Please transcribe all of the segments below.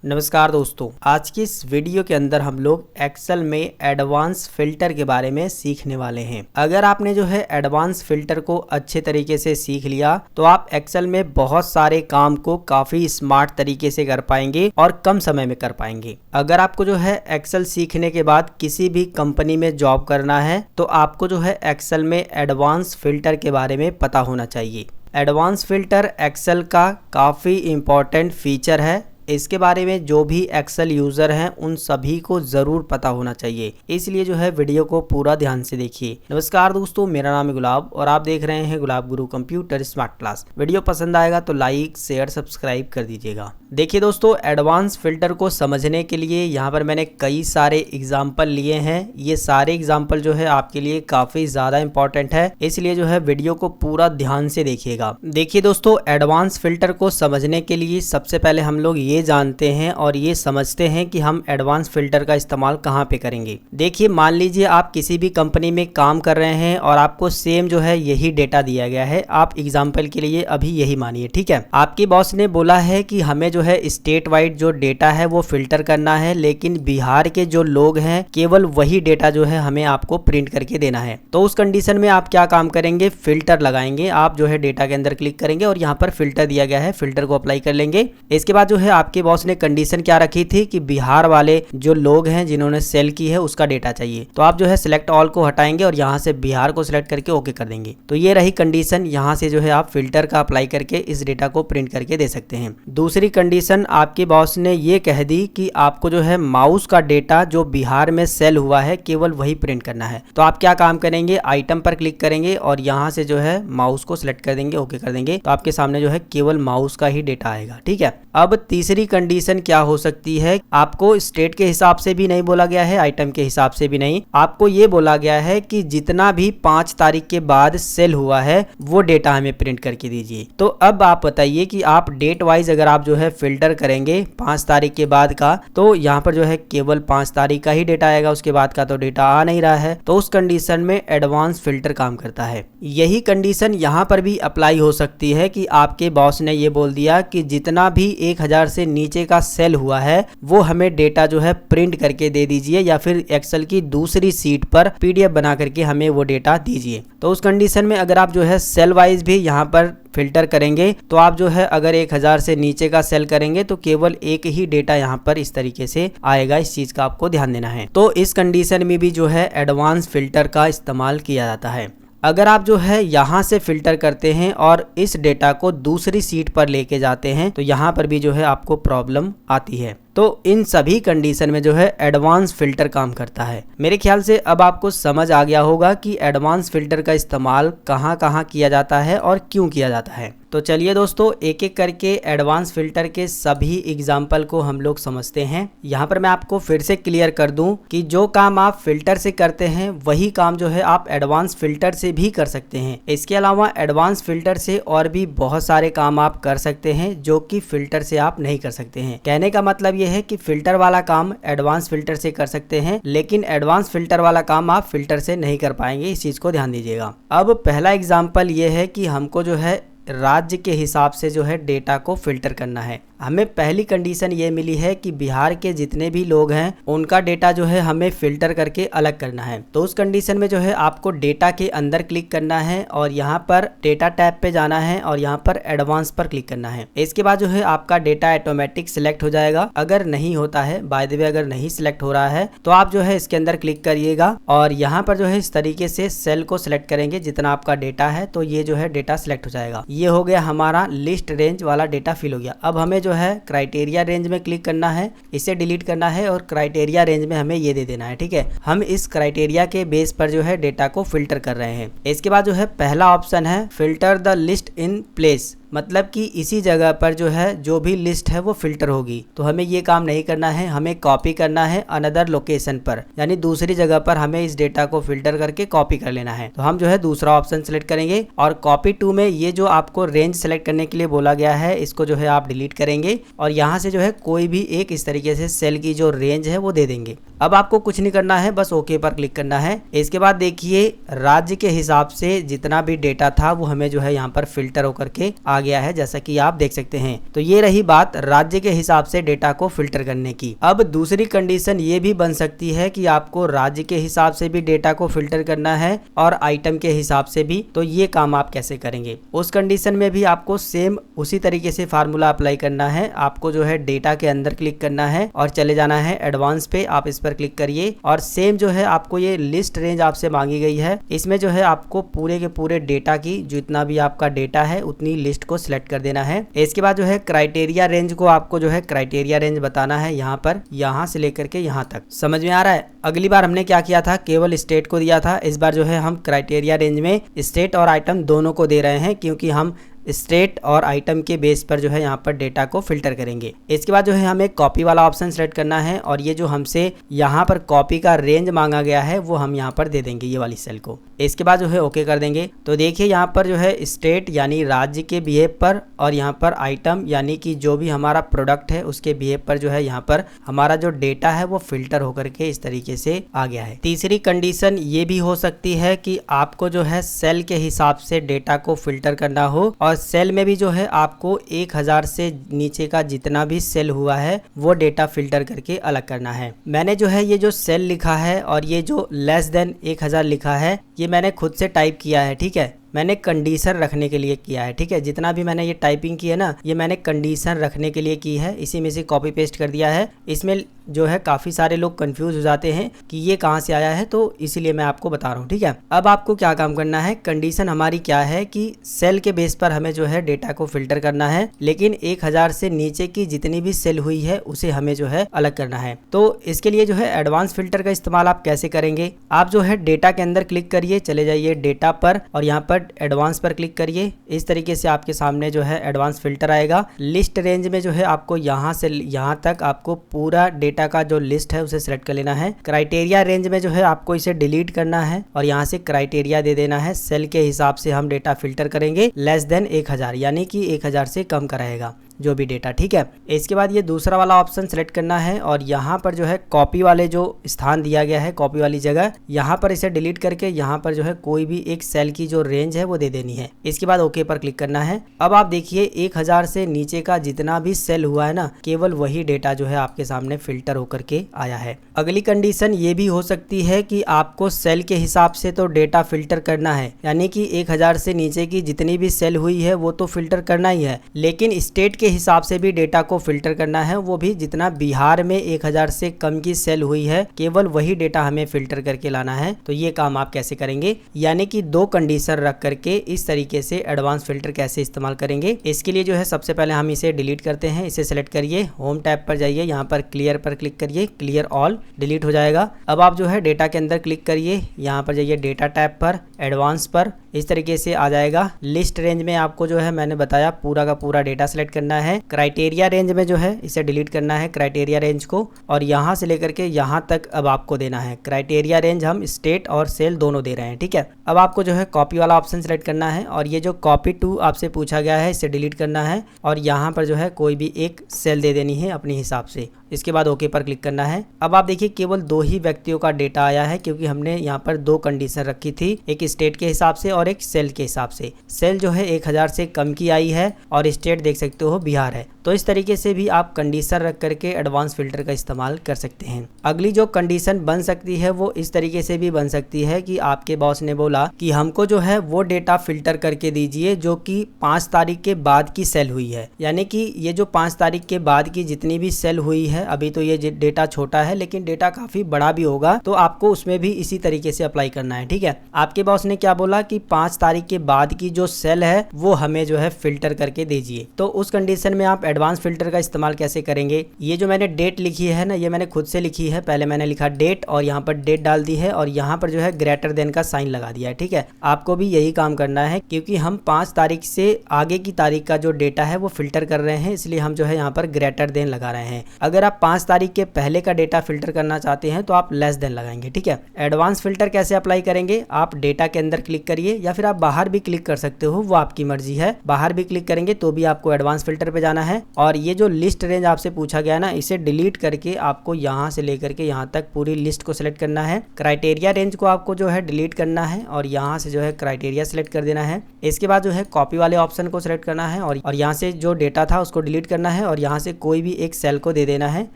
नमस्कार दोस्तों, आज की इस वीडियो के अंदर हम लोग एक्सेल में एडवांस फिल्टर के बारे में सीखने वाले हैं। अगर आपने जो है एडवांस फिल्टर को अच्छे तरीके से सीख लिया तो आप एक्सेल में बहुत सारे काम को काफी स्मार्ट तरीके से कर पाएंगे और कम समय में कर पाएंगे। अगर आपको जो है एक्सेल सीखने के बाद किसी भी कंपनी में जॉब करना है तो आपको जो है एक्सेल में एडवांस फिल्टर के बारे में पता होना चाहिए। एडवांस फिल्टर एक्सेल का काफी इंपॉर्टेंट फीचर है। इसके बारे में जो भी एक्सेल यूज़र हैं उन सभी को ज़रूर पता होना चाहिए, इसलिए जो है वीडियो को पूरा ध्यान से देखिए। नमस्कार दोस्तों, मेरा नाम है गुलाब और आप देख रहे हैं गुलाब गुरु कंप्यूटर स्मार्ट क्लास। वीडियो पसंद आएगा तो लाइक शेयर सब्सक्राइब कर दीजिएगा। देखिए दोस्तों, एडवांस फिल्टर को समझने के लिए यहाँ पर मैंने कई सारे एग्जाम्पल लिए हैं। ये सारे एग्जाम्पल जो है आपके लिए काफ़ी ज़्यादा इंपॉर्टेंट है, इसलिए जो है वीडियो को पूरा ध्यान से देखिएगा। देखिए दोस्तों, एडवांस फिल्टर को समझने के लिए सबसे पहले हम लोग ये जानते हैं और ये समझते हैं कि हम एडवांस फिल्टर का इस्तेमाल कहाँ पे करेंगे। देखिए, मान लीजिए आप किसी भी कंपनी में काम कर रहे हैं और आपको सेम जो है यही डेटा दिया गया है। आप एग्जाम्पल के लिए अभी यही मानिए, ठीक है। आपके बॉस ने बोला है कि हमें जो है स्टेट वाइड जो डेटा है वो फिल्टर करना है, लेकिन बिहार के जो लोग हैं केवल वही डेटा जो है हमें आपको प्रिंट करके देना है। तो उस कंडीशन में आप क्या काम करेंगे, फिल्टर लगाएंगे। आप जो है डेटा के अंदर क्लिक करेंगे और यहाँ पर फिल्टर दिया गया है, फिल्टर को अप्लाई कर लेंगे। इसके बाद जो है आपके बॉस ने कंडीशन क्या रखी थी कि बिहार वाले जो लोग हैं जिन्होंने सेल की है उसका डेटा चाहिए। तो आप जो है सिलेक्ट ऑल को हटाएंगे और यहाँ से बिहार को सिलेक्ट करके ओके कर देंगे। तो ये रही कंडीशन। यहाँ से जो है आप फिल्टर का अप्लाई करके इस डेटा को प्रिंट करके दे सकते हैं। दूसरी कंडीशन, आपके बॉस ने ये कह दी कि आपको जो है माउस का डेटा जो बिहार में सेल हुआ है केवल वही प्रिंट करना है। तो आप क्या काम करेंगे, आइटम पर क्लिक करेंगे और यहाँ से जो है माउस को सिलेक्ट कर देंगे, ओके कर देंगे। तो आपके सामने जो है केवल माउस का ही डेटा आएगा, ठीक है। अब तीसरी कंडीशन क्या हो सकती है, आपको स्टेट के हिसाब से भी नहीं बोला गया है, आइटम के हिसाब से भी नहीं। आपको ये बोला गया है कि जितना भी 5 तारीख के बाद सेल हुआ है वो डेटा हमें प्रिंट करके दीजिए। तो अब आप बताइए कि आप डेट वाइज अगर आप जो है फिल्टर करेंगे 5 तारीख के बाद का, तो यहाँ पर जो है केवल 5 तारीख का ही डेटा आएगा, उसके बाद का तो डेटा आ नहीं रहा है। तो उस कंडीशन में एडवांस फिल्टर काम करता है। यही कंडीशन यहाँ पर भी अप्लाई हो सकती है कि आपके बॉस ने ये बोल दिया कि जितना भी 1000 से नीचे का सेल हुआ है वो हमें डेटा जो है प्रिंट करके दे दीजिए, या फिर एक्सेल की दूसरी सीट पर पीडीएफ बना करके हमें वो डेटा दीजिए। तो उस कंडीशन में अगर आप जो है सेल वाइज भी यहाँ पर फिल्टर करेंगे तो आप जो है अगर 1000 से नीचे का सेल करेंगे तो केवल एक ही डेटा यहाँ पर इस तरीके से आएगा। इस चीज का आपको ध्यान देना है। तो इस कंडीशन में भी जो है एडवांस फिल्टर का इस्तेमाल किया जाता है। अगर आप जो है यहाँ से फिल्टर करते हैं और इस डेटा को दूसरी सीट पर लेके जाते हैं तो यहाँ पर भी जो है आपको प्रॉब्लम आती है। तो इन सभी कंडीशन में जो है एडवांस फिल्टर काम करता है। मेरे ख्याल से अब आपको समझ आ गया होगा कि एडवांस फिल्टर का इस्तेमाल कहाँ कहाँ किया जाता है और क्यों किया जाता है। तो चलिए दोस्तों, एक एक करके एडवांस फिल्टर के सभी एग्जाम्पल को हम लोग समझते हैं। यहाँ पर मैं आपको फिर से क्लियर कर दूं कि जो काम आप फिल्टर से करते हैं वही काम जो है आप एडवांस फिल्टर से भी कर सकते हैं। इसके अलावा एडवांस फिल्टर से और भी बहुत सारे काम आप कर सकते हैं जो कि फिल्टर से आप नहीं कर सकते हैं। कहने का मतलब है कि फिल्टर वाला काम एडवांस फिल्टर से कर सकते हैं, लेकिन एडवांस फिल्टर वाला काम आप फिल्टर से नहीं कर पाएंगे। इस चीज को ध्यान दीजिएगा। अब पहला एग्जांपल ये है कि हमको जो है राज्य के हिसाब से जो है डेटा को फिल्टर करना है। हमें पहली कंडीशन ये मिली है कि बिहार के जितने भी लोग हैं उनका डेटा जो है हमें फिल्टर करके अलग करना है। तो उस कंडीशन में जो है आपको डेटा के अंदर क्लिक करना है और यहाँ पर डेटा टैब पे जाना है और यहाँ पर एडवांस पर क्लिक करना है। इसके बाद जो है आपका डेटा ऑटोमेटिक सिलेक्ट हो जाएगा। अगर नहीं होता है, बाय द वे अगर नहीं सिलेक्ट हो रहा है तो आप जो है इसके अंदर क्लिक करिएगा और यहाँ पर जो है इस तरीके से सेल को सिलेक्ट करेंगे जितना आपका डेटा है, तो ये जो है डेटा सिलेक्ट हो जाएगा। ये हो गया हमारा लिस्ट रेंज वाला डेटा फिल हो गया। अब हमें जो है क्राइटेरिया रेंज में क्लिक करना है, इसे डिलीट करना है और क्राइटेरिया रेंज में हमें ये दे देना है, ठीक है। हम इस क्राइटेरिया के बेस पर जो है डेटा को फिल्टर कर रहे हैं। इसके बाद जो है पहला ऑप्शन है filter the list in place, मतलब कि इसी जगह पर जो है जो भी लिस्ट है वो फिल्टर होगी। तो हमें ये काम नहीं करना है, हमें कॉपी करना है अनदर लोकेशन पर, यानी दूसरी जगह पर हमें इस डेटा को फिल्टर करके कॉपी कर लेना है। तो हम जो है दूसरा ऑप्शन सेलेक्ट करेंगे और कॉपी टू में ये जो आपको रेंज सेलेक्ट करने के लिए बोला गया है इसको जो है आप डिलीट करेंगे और यहाँ से जो है कोई भी एक इस तरीके से सेल की जो रेंज है वो दे देंगे। अब आपको कुछ नहीं करना है, बस ओके पर क्लिक करना है। इसके बाद देखिए राज्य के हिसाब से जितना भी डेटा था वो हमें जो है यहाँ पर फिल्टर होकर के आ गया है, जैसा कि आप देख सकते हैं। तो ये रही बात राज्य के हिसाब से डेटा को फिल्टर करने की। अब दूसरी कंडीशन ये भी बन सकती है कि आपको राज्य के हिसाब से भी डेटा को फिल्टर करना है और आइटम के हिसाब से भी। तो ये काम आप कैसे करेंगे? उस कंडीशन में भी आपको सेम उसी तरीके से फार्मूला अप्लाई करना है। आपको जो है डेटा के अंदर क्लिक करना है और चले जाना है एडवांस पे। आप इस पर क्लिक करिए और सेम जो है आपको ये लिस्ट रेंज आपसे मांगी गई है, इसमें जो है आपको पूरे के पूरे डेटा की जितना भी आपका डेटा है उतनी लिस्ट को सिलेक्ट कर देना है। इसके बाद जो है क्राइटेरिया रेंज को आपको जो है क्राइटेरिया रेंज बताना है यहाँ पर, यहाँ से लेकर के यहाँ तक। समझ में आ रहा है? अगली बार हमने क्या किया था, केवल स्टेट को दिया था। इस बार जो है हम क्राइटेरिया रेंज में स्टेट और आइटम दोनों को दे रहे हैं, क्योंकि हम स्टेट और आइटम के बेस पर जो है यहाँ पर डेटा को फिल्टर करेंगे। इसके बाद जो है हमें कॉपी वाला ऑप्शन सेलेक्ट करना है और ये जो हमसे यहाँ पर कॉपी का रेंज मांगा गया है वो हम यहाँ पर दे देंगे, ये वाली सेल को। इसके बाद जो है ओके कर देंगे। तो देखिए यहाँ पर जो है स्टेट यानी राज्य के बिहेव पर और यहाँ पर आइटम यानी कि जो भी हमारा प्रोडक्ट है उसके बिहेव पर जो है यहाँ पर हमारा जो डेटा है वो फिल्टर होकर के इस तरीके से आ गया है। तीसरी कंडीशन ये भी हो सकती है कि आपको जो है सेल के हिसाब से डेटा को फिल्टर करना हो और सेल में भी जो है आपको 1000 से नीचे का जितना भी सेल हुआ है वो डेटा फिल्टर करके अलग करना है। मैंने जो है ये जो सेल लिखा है और ये जो लेस देन 1000 लिखा है ये मैंने खुद से टाइप किया है, ठीक है। मैंने कंडीशन रखने के लिए किया है, ठीक है। जितना भी मैंने ये टाइपिंग की है ना, ये मैंने कंडीशन रखने के लिए की है। इसी में से कॉपी पेस्ट कर दिया है। इसमें जो है काफ़ी सारे लोग कंफ्यूज हो जाते हैं कि ये कहाँ से आया है, तो इसीलिए मैं आपको बता रहा हूँ, ठीक है। अब आपको क्या काम करना है, कंडीशन हमारी क्या है कि सेल के बेस पर हमें जो है डेटा को फिल्टर करना है, लेकिन 1000 से नीचे की जितनी भी सेल हुई है उसे हमें जो है अलग करना है। तो इसके लिए जो है एडवांस फिल्टर का इस्तेमाल आप कैसे करेंगे, आप जो है डेटा के अंदर क्लिक करिए, चले जाइए डेटा पर और यहाँ पर एडवांस पर क्लिक करिए। इस तरीके से आपके सामने जो है एडवांस फिल्टर आएगा। लिस्ट रेंज में जो है आपको यहाँ से यहाँ तक आपको पूरा डेटा का जो लिस्ट है उसे सिलेक्ट कर लेना है। क्राइटेरिया रेंज में जो है आपको इसे डिलीट करना है और यहाँ से क्राइटेरिया दे देना है। सेल के हिसाब से हम डेटा फिल्टर करेंगे लेस देन 1000 यानी कि 1000 से कम का रहेगा जो भी डेटा, ठीक है। इसके बाद ये दूसरा वाला ऑप्शन सेलेक्ट करना है और यहाँ पर जो है कॉपी वाले जो स्थान दिया गया है, कॉपी वाली जगह, यहाँ पर इसे डिलीट करके यहाँ पर जो है कोई भी एक सेल की जो रेंज है वो दे देनी है। इसके बाद ओके पर क्लिक करना है। अब आप देखिए 1000 से नीचे का जितना भी सेल हुआ है ना, केवल वही डेटा जो है आपके सामने फिल्टर होकर के आया है। अगली कंडीशन ये भी हो सकती है कि आपको सेल के हिसाब से तो डेटा फिल्टर करना है, यानी कि 1000 से नीचे की जितनी भी सेल हुई है वो तो फिल्टर करना ही है, लेकिन स्टेट के हिसाब से भी डेटा को फिल्टर करना है। वो भी जितना बिहार में 1000 से कम की सेल हुई है केवल वही डेटा हमें फिल्टर करके लाना है। तो ये काम आप कैसे करेंगे, यानी कि दो कंडीशन रख करके इस तरीके से एडवांस फिल्टर कैसे इस्तेमाल करेंगे। इसके लिए जो है सबसे पहले हम इसे डिलीट करते हैं। इसे सेलेक्ट करिए, होम टैब पर जाइए, यहाँ पर क्लियर पर क्लिक करिए, क्लियर ऑल, डिलीट हो जाएगा। अब आप जो है डेटा के अंदर क्लिक करिए, यहाँ पर जाइए डेटा टैब पर, एडवांस पर, इस तरीके से आ जाएगा। लिस्ट रेंज में आपको जो है मैंने बताया पूरा का पूरा डेटा सेलेक्ट करना है। क्राइटेरिया रेंज में जो है इसे डिलीट करना है, क्राइटेरिया रेंज को, और यहाँ से लेकर के यहाँ तक अब आपको देना है। क्राइटेरिया रेंज हम स्टेट और सेल दोनों दे रहे हैं, ठीक है। अब आपको जो है कॉपी वाला ऑप्शन सेलेक्ट करना है और ये जो कॉपी टू आपसे पूछा गया है इसे डिलीट करना है और यहाँ पर जो है कोई भी एक सेल दे देनी है अपने हिसाब से। इसके बाद ओके पर क्लिक करना है। अब आप देखिए केवल 2 ही व्यक्तियों का डेटा आया है, क्योंकि हमने यहाँ पर 2 कंडीशन रखी थी, एक स्टेट के हिसाब से और एक सेल के हिसाब से। सेल जो है 1000 से कम की आई है और स्टेट देख सकते हो बिहार है। तो इस तरीके से भी आप कंडीशन रख करके एडवांस फिल्टर का इस्तेमाल कर सकते हैं। अगली जो कंडीशन बन सकती है वो इस तरीके से भी बन सकती है कि आपके बॉस ने बोला कि हमको जो है वो डेटा फिल्टर करके दीजिए जो कि 5 तारीख के बाद की सेल हुई है, यानी कि ये जो 5 तारीख के बाद की जितनी भी सेल हुई है, अभी तो ये डेटा छोटा है लेकिन डेटा काफी बड़ा भी होगा, तो आपको उसमें भी इसी तरीके से अप्लाई करना है, ठीक है। आपके बॉस ने क्या बोला कि 5 तारीख के बाद की जो सेल है वो हमें जो है फिल्टर करके दीजिए। तो उस कंडीशन में आप एडवांस फिल्टर का इस्तेमाल कैसे करेंगे। ये जो मैंने डेट लिखी है ना, ये मैंने खुद से लिखी है। पहले मैंने लिखा डेट और यहाँ पर डेट डाल दी है और यहाँ पर जो है ग्रेटर देन का साइन लगा दिया है, ठीक है। आपको भी यही काम करना है, क्योंकि हम 5 तारीख से आगे की तारीख का जो डेटा है वो फिल्टर कर रहे हैं, इसलिए हम जो है यहाँ पर ग्रेटर देन लगा रहे हैं। अगर आप 5 तारीख के पहले का डेटा फिल्टर करना चाहते हैं तो आप लेस देन लगाएंगे। ठीक है, एडवांस फिल्टर कैसे अप्लाई करेंगे, आप डेटा के अंदर क्लिक करिए या फिर आप बाहर भी क्लिक कर सकते हो, वो आपकी मर्जी है। बाहर भी क्लिक करेंगे तो भी आपको एडवांस फिल्टर पे जाना है और ये जो लिस्ट रेंज आपसे पूछा गया ना, इसे डिलीट करके आपको यहाँ से लेकर के यहाँ तक पूरी लिस्ट को सिलेक्ट करना है। क्राइटेरिया रेंज को आपको जो है डिलीट करना है और यहाँ से जो है क्राइटेरिया सिलेक्ट कर देना है। इसके बाद जो है कॉपी वाले ऑप्शन को सिलेक्ट करना है और यहाँ से जो डेटा था उसको डिलीट करना है और यहाँ से कोई भी एक सेल को दे देना है।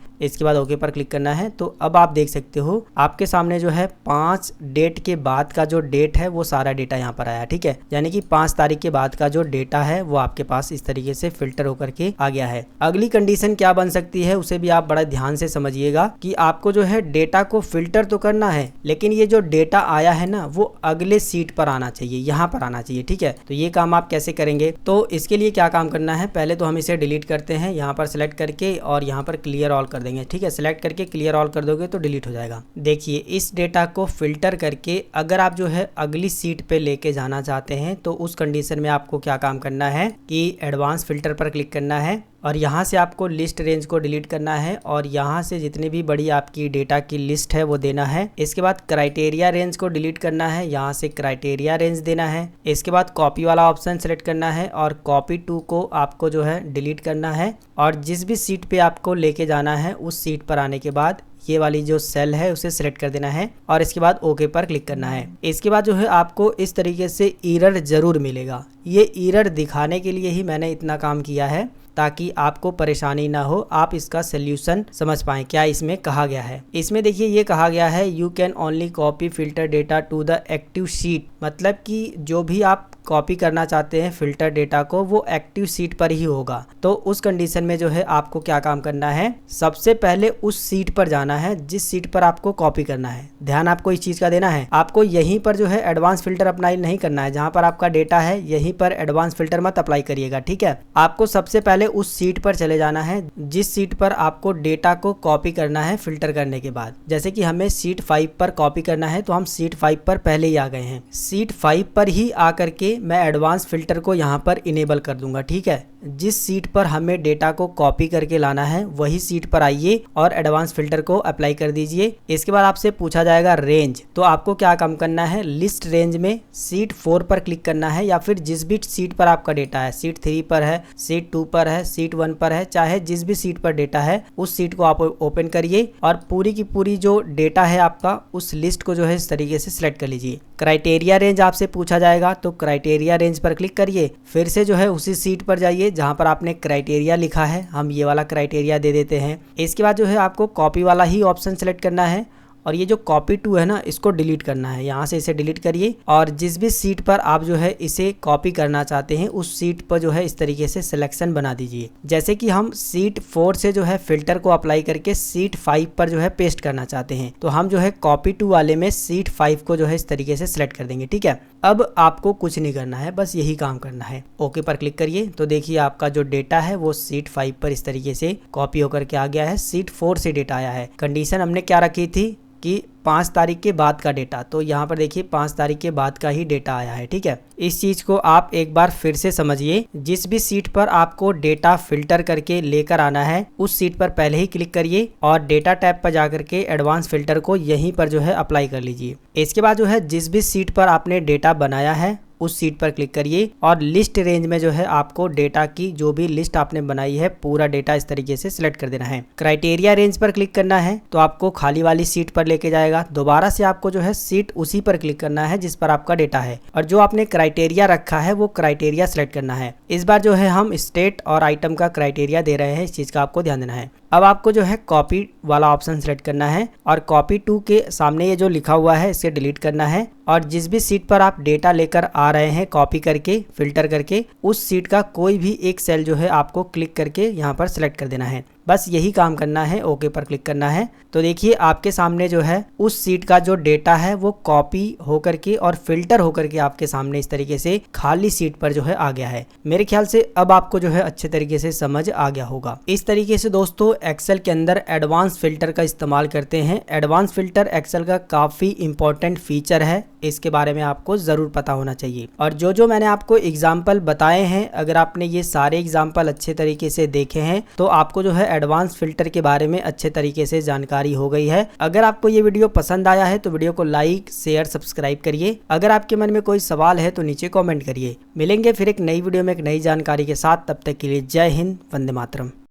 इसके बाद ओके पर क्लिक करना है। तो अब आप देख सकते हो आपके सामने जो है 5 डेट के बाद का जो डेट है वो सारा डेटा यहाँ पर आया। ठीक है, यानी कि 5 तारीख के बाद का जो डेटा है वो आपके पास इस तरीके से फिल्टर होकर के आ गया है। अगली कंडीशन क्या बन सकती है उसे भी आप बड़ा ध्यान से समझिएगा कि आपको जो है डेटा को फिल्टर तो करना है, लेकिन ये जो डेटा आया है ना वो अगले सीट पर आना चाहिए, यहाँ पर आना चाहिए। ठीक है, तो ये काम आप कैसे करेंगे, तो इसके लिए क्या काम करना है, पहले तो हम इसे डिलीट करते हैं, यहाँ पर सिलेक्ट करके और यहाँ पर क्लियर ऑल कर देंगे। ठीक है, सिलेक्ट करके क्लियर ऑल कर दोगे तो डिलीट हो जाएगा। देखिए इस डेटा को फिल्टर करके अगर आप जो है अगली सीट पे लेके जाना चाहते हैं तो उस कंडीशन में आपको क्या काम करना है कि एडवांस फिल्टर पर क्लिक करना है और यहाँ से आपको लिस्ट रेंज को डिलीट करना है और यहाँ से जितनी भी बड़ी आपकी डेटा की लिस्ट है वो देना है। इसके बाद क्राइटेरिया रेंज को डिलीट करना है, यहाँ से क्राइटेरिया रेंज देना है। इसके बाद कॉपी वाला ऑप्शन सेलेक्ट करना है और कॉपी टू को आपको जो है डिलीट करना है और जिस भी सीट पे आपको लेके जाना है उस सीट पर आने के बाद ये वाली जो सेल है उसे सिलेक्ट कर देना है और इसके बाद ओके पर क्लिक करना है। इसके बाद जो है आपको इस तरीके से एरर जरूर मिलेगा। ये एरर दिखाने के लिए ही मैंने इतना काम किया है ताकि आपको परेशानी ना हो, आप इसका सोल्यूशन समझ पाएं क्या इसमें कहा गया है। इसमें देखिए ये कहा गया है you can only copy filter data to the active sheet, मतलब कि जो भी आप कॉपी करना चाहते हैं फिल्टर डेटा को वो एक्टिव सीट पर ही होगा। तो उस कंडीशन में जो है आपको क्या काम करना है, सबसे पहले उस सीट पर जाना है जिस सीट पर आपको कॉपी करना है। ध्यान आपको इस चीज का देना है, आपको यहीं पर जो है एडवांस फिल्टर अप्लाई नहीं करना है, जहां पर आपका डेटा है यहीं पर एडवांस फिल्टर मत अप्लाई करिएगा। ठीक है, आपको सबसे पहले उस सीट पर चले जाना है जिस सीट पर आपको डेटा को कॉपी करना है फिल्टर करने के बाद। जैसे कि हमें सीट 5 पर कॉपी करना है तो हम सीट 5 पर पहले ही आ गए हैं। सीट 5 पर ही आकर के मैं एडवांस फिल्टर को यहाँ पर इनेबल कर दूंगा। ठीक है, जिस सीट पर हमें डेटा को कॉपी करके लाना है वही सीट पर आइए और एडवांस फिल्टर को अप्लाई कर दीजिए। इसके बाद आपसे पूछा जाएगा रेंज, तो आपको क्या काम करना है, लिस्ट रेंज में सीट 4 पर क्लिक करना है या फिर जिस भी सीट पर आपका डेटा है, सीट 3 पर है, सीट 2 पर है, सीट 1 पर है, चाहे जिस भी सीट पर डेटा है उस सीट को आप ओपन करिए और पूरी की पूरी जो डेटा है आपका उस लिस्ट को जो है इस तरीके से सिलेक्ट कर लीजिए। क्राइटेरिया रेंज आपसे पूछा जाएगा तो क्राइटेरिया रेंज पर क्लिक करिए, फिर से जो है उसी सीट पर जाइए जहां पर आपने क्राइटेरिया लिखा है, हम ये वाला क्राइटेरिया दे देते हैं। इसके बाद जो है आपको कॉपी वाला ही ऑप्शन सेलेक्ट करना है और ये जो कॉपी टू है ना इसको डिलीट करना है, यहाँ से इसे डिलीट करिए और जिस भी सीट पर आप जो है इसे कॉपी करना चाहते हैं उस सीट पर जो है इस तरीके से सिलेक्शन बना दीजिए। जैसे कि हम सीट 4 से जो है फिल्टर को अप्लाई करके सीट 5 पर जो है पेस्ट करना चाहते हैं तो हम जो है कॉपी टू वाले में सीट 5 को जो है इस तरीके से सिलेक्ट कर देंगे। ठीक है, अब आपको कुछ नहीं करना है, बस यही काम करना है। ओके पर क्लिक करिए तो देखिए आपका जो डेटा है वो सीट 5 पर इस तरीके से कॉपी होकर के आ गया है। सीट 4 से डेटा आया है। कंडीशन हमने क्या रखी थी कि 5 तारीख के बाद का डेटा, तो यहाँ पर देखिए 5 तारीख के बाद का ही डेटा आया है। ठीक है, इस चीज को आप एक बार फिर से समझिए, जिस भी सीट पर आपको डेटा फिल्टर करके लेकर आना है उस सीट पर पहले ही क्लिक करिए और डेटा टैब पर जाकर के एडवांस फिल्टर को यहीं पर जो है अप्लाई कर लीजिए। इसके बाद जो है जिस भी सीट पर आपने डेटा बनाया है उस सीट पर क्लिक करिए और लिस्ट रेंज में जो है आपको डेटा की जो भी लिस्ट आपने बनाई है पूरा डेटा इस तरीके से सिलेक्ट कर देना है। क्राइटेरिया रेंज पर क्लिक करना है तो आपको खाली वाली सीट पर लेके जाएगा। दोबारा से आपको जो है सीट उसी पर क्लिक करना है जिस पर आपका डेटा है और जो आपने क्राइटेरिया रखा है वो क्राइटेरिया सिलेक्ट करना है। इस बार जो है हम स्टेट और आइटम का क्राइटेरिया दे रहे हैं, इस चीज का आपको ध्यान देना है। अब आपको जो है कॉपी वाला ऑप्शन सेलेक्ट करना है और कॉपी टू के सामने ये जो लिखा हुआ है इसे डिलीट करना है और जिस भी सीट पर आप डेटा लेकर आ रहे हैं कॉपी करके फिल्टर करके उस सीट का कोई भी एक सेल जो है आपको क्लिक करके यहाँ पर सिलेक्ट कर देना है। बस यही काम करना है, ओके पर क्लिक करना है। तो देखिए आपके सामने जो है उस सीट का जो डेटा है वो कॉपी होकर के और फिल्टर होकर के आपके सामने इस तरीके से खाली सीट पर जो है आ गया है। मेरे ख्याल से अब आपको जो है अच्छे तरीके से समझ आ गया होगा। इस तरीके से दोस्तों एक्सेल के अंदर एडवांस फिल्टर का इस्तेमाल करते हैं। एडवांस फिल्टर एक्सेल का काफी इंपॉर्टेंट फीचर है, इसके बारे में आपको जरूर पता होना चाहिए। और जो मैंने आपको एग्जाम्पल बताए हैं, अगर आपने ये सारे एग्जाम्पल अच्छे तरीके से देखे हैं तो आपको जो है एडवांस फिल्टर के बारे में अच्छे तरीके से जानकारी हो गई है। अगर आपको ये वीडियो पसंद आया है तो वीडियो को लाइक शेयर सब्सक्राइब करिए। अगर आपके मन में कोई सवाल है तो नीचे कमेंट करिए। मिलेंगे फिर एक नई वीडियो में एक नई जानकारी के साथ, तब तक के लिए जय हिंद, वंदे मातरम।